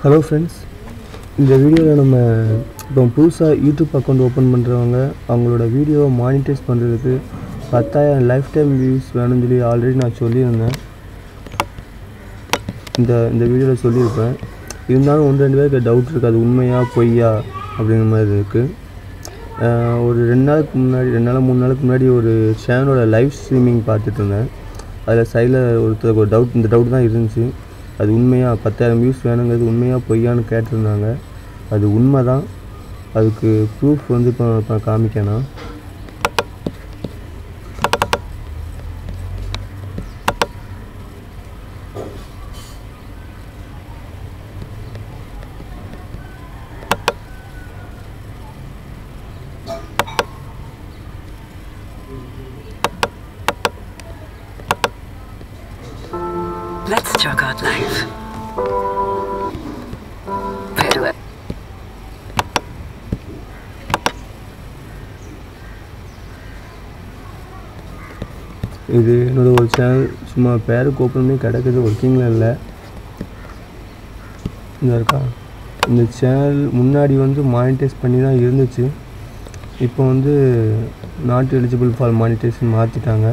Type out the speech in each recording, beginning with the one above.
Hello friends, இந்த வீடியோவில் நம்ம இப்போ புதுசாக யூடியூப் அக்கௌண்ட் ஓப்பன் பண்ணுறவங்க அவங்களோட வீடியோவை மானிட்டைஸ் பண்ணுறதுக்கு 10,000 லைஃப் டைம் வியூஸ் வேணும்னு சொல்லி ஆல்ரெடி நான் சொல்லியிருந்தேன். இந்த வீடியோவில் சொல்லியிருப்பேன். இருந்தாலும் 1-2 பேருக்கு டவுட் இருக்குது, அது உண்மையா பொய்யா அப்படிங்கிற மாதிரி இருக்குது. ஒரு 2 3 நாளுக்கு முன்னாடி ஒரு சேனலோட லைவ் ஸ்ட்ரீமிங் பார்த்துட்டு இருந்தேன். அதில் சைடில் ஒருத்தருக்கு ஒரு டவுட், இந்த டவுட் தான் இருந்துச்சு. அது உண்மையாக 10,000 வியூஸ் வேணுங்கிறது உண்மையாக பொய்யான்னு கேட்டிருந்தாங்க. அது உண்மை தான். அதுக்கு ப்ரூஃப் வந்து இப்போ காமிக்கணும். Let's check out life. இது என்னோட ஒரு சேனல், சும்மா பேருக்கு ஓப்பன் பண்ணி கிடக்குது, ஒர்க்கிங்கில் இல்லை. இந்த இருக்கா, இந்த சேனல் முன்னாடி வந்து மானிட்டைஸ் பண்ணி தான் இருந்துச்சு. இப்போ வந்து நாட் எலிஜிபிள் ஃபார் மானிட்டைசேஷன் மாற்றிட்டாங்க.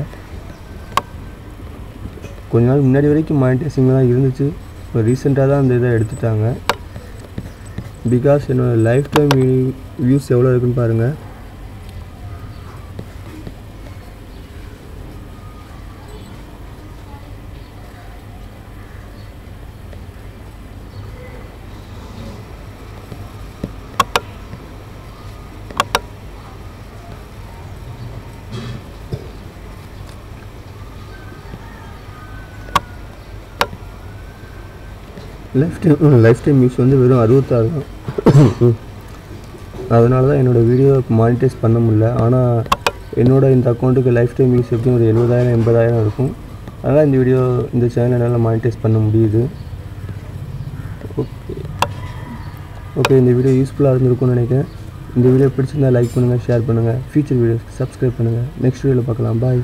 கொஞ்ச நாள் முன்னாடி வரைக்கும் மானிட்டைசிங்கில் தான் இருந்துச்சு. இப்போ ரீசெண்டாக தான் அந்த இதை எடுத்துட்டாங்க. பிகாஸ் என்னோடய லைஃப் டைம் வியூஸ் எவ்வளோ இருக்குன்னு பாருங்கள். லைஃப் டைம் வியூஸ் வந்து வெறும் 66 தான். அதனால தான் என்னோடய வீடியோ மானிட்டைஸ் பண்ண முடியல. ஆனால் என்னோடய இந்த அக்கௌண்ட்டுக்கு லைஃப் டைம் வியூஸ் எப்படியும் ஒரு 70,000-80,000 இருக்கும். அதனால் இந்த சேனல் என்னால் மானிட்டைஸ் பண்ண முடியுது. ஓகே, இந்த வீடியோ யூஸ்ஃபுல்லாக இருந்திருக்கும்னு நினைக்கிறேன். இந்த வீடியோ பிடிச்சிருந்தால் லைக் பண்ணுங்கள், ஷேர் பண்ணுங்கள், ஃபியூச்சர் வீடியோஸ்க்கு சப்ஸ்கிரைப் பண்ணுங்கள். நெக்ஸ்ட் வீடியோவில் பார்க்கலாம். பாய்.